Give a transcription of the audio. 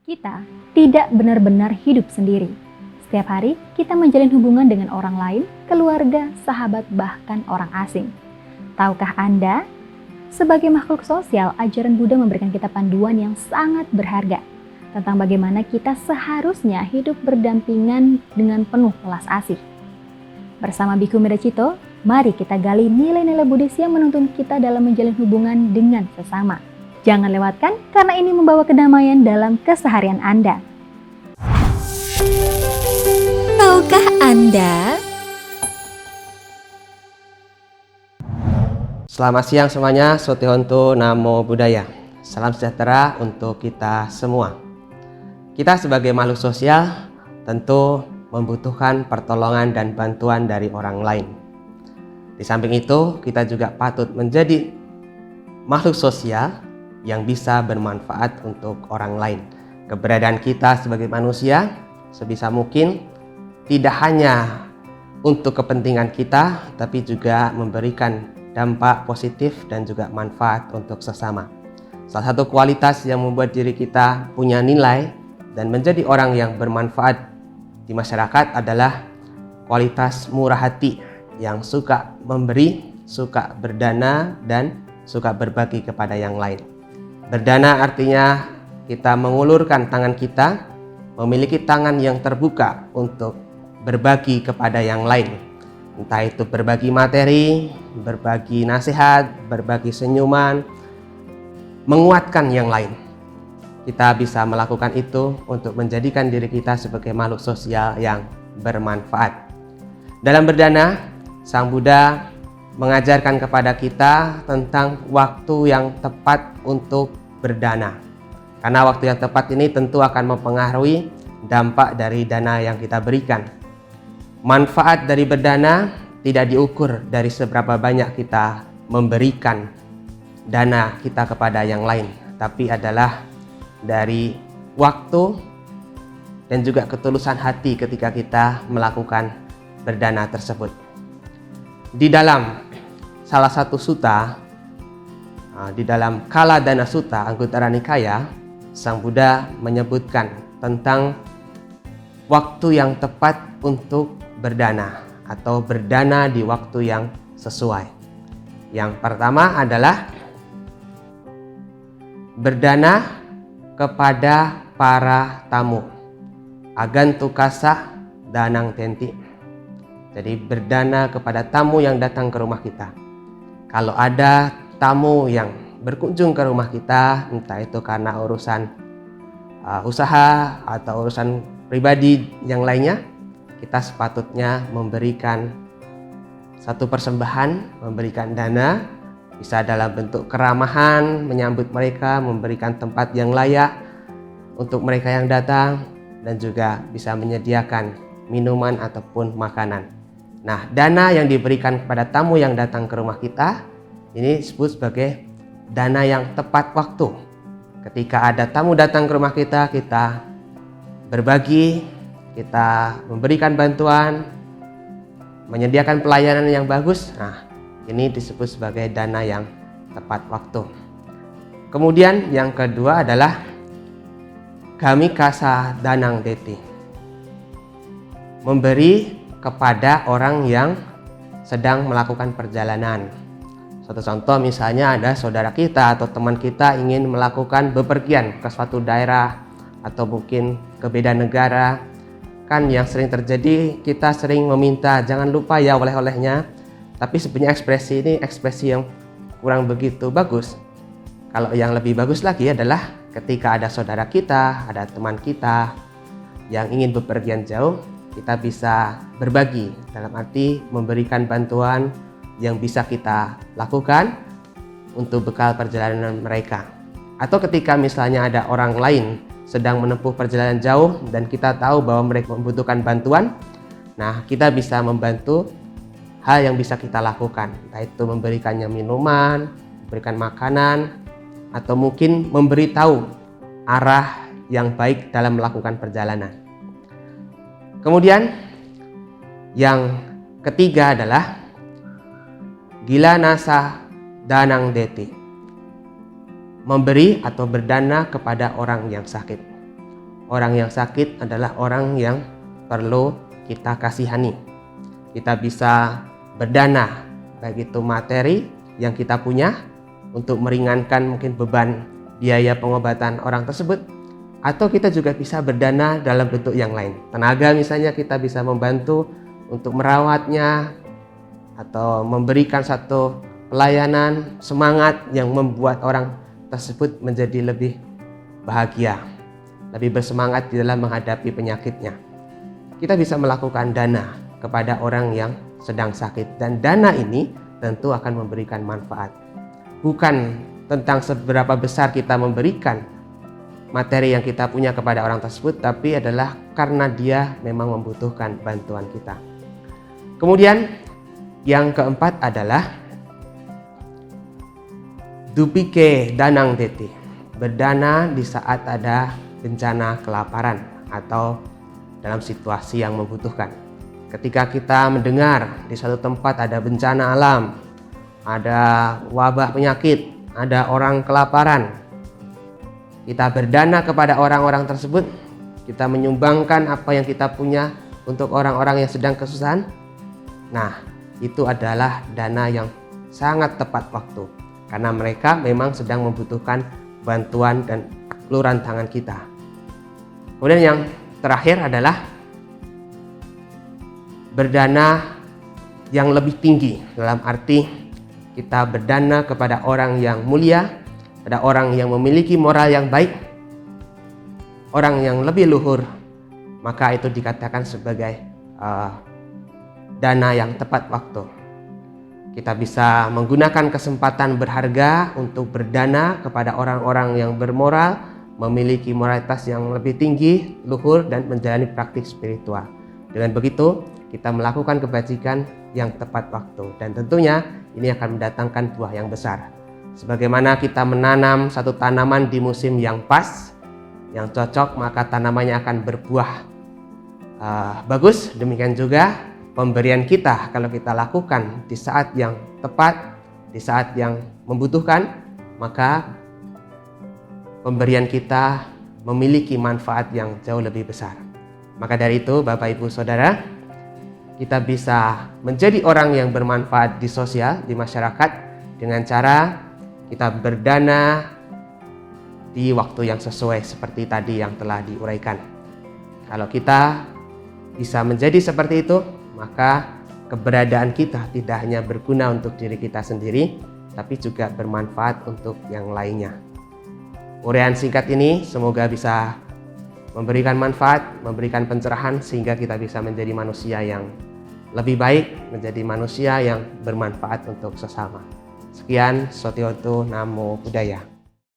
Kita tidak benar-benar hidup sendiri. Setiap hari kita menjalin hubungan dengan orang lain, keluarga, sahabat, bahkan orang asing. Tahukah Anda, sebagai makhluk sosial, ajaran Buddha memberikan kita panduan yang sangat berharga tentang bagaimana kita seharusnya hidup berdampingan dengan penuh welas asih. Bersama Bhikkhu Medacito, mari kita gali nilai-nilai Buddhis yang menuntun kita dalam menjalin hubungan dengan sesama. Jangan lewatkan karena ini membawa kedamaian dalam keseharian Anda. Tahukah Anda? Selamat siang semuanya, Sotihontu Namo Buddhaya. Salam sejahtera untuk kita semua. Kita sebagai makhluk sosial tentu membutuhkan pertolongan dan bantuan dari orang lain. Di samping itu, kita juga patut menjadi makhluk sosial yang bisa bermanfaat untuk orang lain. Keberadaan kita sebagai manusia sebisa mungkin tidak hanya untuk kepentingan kita, tapi juga memberikan dampak positif dan juga manfaat untuk sesama. Salah satu kualitas yang membuat diri kita punya nilai dan menjadi orang yang bermanfaat di masyarakat adalah kualitas murah hati yang suka memberi, suka berdana, dan suka berbagi kepada yang lain. Berdana artinya kita mengulurkan tangan kita, memiliki tangan yang terbuka untuk berbagi kepada yang lain. Entah itu berbagi materi, berbagi nasihat, berbagi senyuman, menguatkan yang lain. Kita bisa melakukan itu untuk menjadikan diri kita sebagai makhluk sosial yang bermanfaat. Dalam berdana, Sang Buddha mengajarkan kepada kita tentang waktu yang tepat untuk berdana. Karena waktu yang tepat ini tentu akan mempengaruhi dampak dari dana yang kita berikan. Manfaat dari berdana tidak diukur dari seberapa banyak kita memberikan dana kita kepada yang lain, tapi adalah dari waktu dan juga ketulusan hati ketika kita melakukan berdana tersebut. Di dalam salah satu sutta, di dalam Kala Dana Sutta Anguttara Nikaya, Sang Buddha menyebutkan tentang waktu yang tepat untuk berdana atau berdana di waktu yang sesuai. Yang pertama adalah berdana kepada para tamu. Agantukasa danang tenti. Jadi berdana kepada tamu yang datang ke rumah kita. Kalau ada tamu yang berkunjung ke rumah kita, entah itu karena urusan usaha atau urusan pribadi yang lainnya, kita sepatutnya memberikan satu persembahan, memberikan dana, bisa dalam bentuk keramahan, menyambut mereka, memberikan tempat yang layak untuk mereka yang datang, dan juga bisa menyediakan minuman ataupun makanan. Nah, dana yang diberikan kepada tamu yang datang ke rumah kita ini disebut sebagai dana yang tepat waktu. Ketika ada tamu datang ke rumah kita, kita berbagi, kita memberikan bantuan, menyediakan pelayanan yang bagus. Nah, ini disebut sebagai dana yang tepat waktu. Kemudian yang kedua adalah Gamikasa danang deti. Memberi kepada orang yang sedang melakukan perjalanan. Suatu contoh misalnya ada saudara kita atau teman kita ingin melakukan bepergian ke suatu daerah atau mungkin ke beda negara. Kan yang sering terjadi, kita sering meminta jangan lupa ya oleh-olehnya. Tapi sebenarnya ekspresi ini ekspresi yang kurang begitu bagus. Kalau yang lebih bagus lagi adalah ketika ada saudara kita, ada teman kita yang ingin bepergian jauh, kita bisa berbagi, dalam arti memberikan bantuan yang bisa kita lakukan untuk bekal perjalanan mereka. Atau ketika misalnya ada orang lain sedang menempuh perjalanan jauh dan kita tahu bahwa mereka membutuhkan bantuan, nah kita bisa membantu hal yang bisa kita lakukan, entah itu memberikannya minuman, memberikan makanan, atau mungkin memberitahu arah yang baik dalam melakukan perjalanan. Kemudian yang ketiga adalah Gila nasa danang deti. Memberi atau berdana kepada orang yang sakit. orang yang sakit adalah orang yang perlu kita kasihani. Kita bisa berdana, baik itu materi yang kita punya untuk meringankan mungkin beban biaya pengobatan orang tersebut, atau kita juga bisa berdana dalam bentuk yang lain. Tenaga misalnya, kita bisa membantu untuk merawatnya atau memberikan satu pelayanan semangat yang membuat orang tersebut menjadi lebih bahagia, lebih bersemangat di dalam menghadapi penyakitnya. Kita bisa melakukan dana kepada orang yang sedang sakit, dan dana ini tentu akan memberikan manfaat. Bukan tentang seberapa besar kita memberikan materi yang kita punya kepada orang tersebut, tapi adalah karena dia memang membutuhkan bantuan kita. Kemudian yang keempat adalah dupike danang teti, berdana di saat ada bencana kelaparan atau dalam situasi yang membutuhkan. Ketika kita mendengar di suatu tempat ada bencana alam, ada wabah penyakit, ada orang kelaparan, kita berdana kepada orang-orang tersebut, kita menyumbangkan apa yang kita punya untuk orang-orang yang sedang kesusahan. Nah, itu adalah dana yang sangat tepat waktu, karena mereka memang sedang membutuhkan bantuan dan uluran tangan kita. Kemudian yang terakhir adalah berdana yang lebih tinggi, dalam arti kita berdana kepada orang yang mulia, pada orang yang memiliki moral yang baik, orang yang lebih luhur, maka itu dikatakan sebagai dana yang tepat waktu. Kita bisa menggunakan kesempatan berharga untuk berdana kepada orang-orang yang bermoral, memiliki moralitas yang lebih tinggi, luhur, dan menjalani praktik spiritual. Dengan begitu, kita melakukan kebajikan yang tepat waktu, dan tentunya ini akan mendatangkan buah yang besar. Sebagaimana kita menanam satu tanaman di musim yang pas, yang cocok, maka tanamannya akan berbuah bagus. Demikian juga pemberian kita, kalau kita lakukan di saat yang tepat, di saat yang membutuhkan, maka pemberian kita memiliki manfaat yang jauh lebih besar. Maka dari itu, Bapak Ibu Saudara, kita bisa menjadi orang yang bermanfaat di sosial, di masyarakat, dengan cara kita berdana di waktu yang sesuai seperti tadi yang telah diuraikan. Kalau kita bisa menjadi seperti itu, maka keberadaan kita tidak hanya berguna untuk diri kita sendiri, tapi juga bermanfaat untuk yang lainnya. Uraian singkat ini semoga bisa memberikan manfaat, memberikan pencerahan, sehingga kita bisa menjadi manusia yang lebih baik, menjadi manusia yang bermanfaat untuk sesama. Sekian, Sotihotu Namo Buddhaya.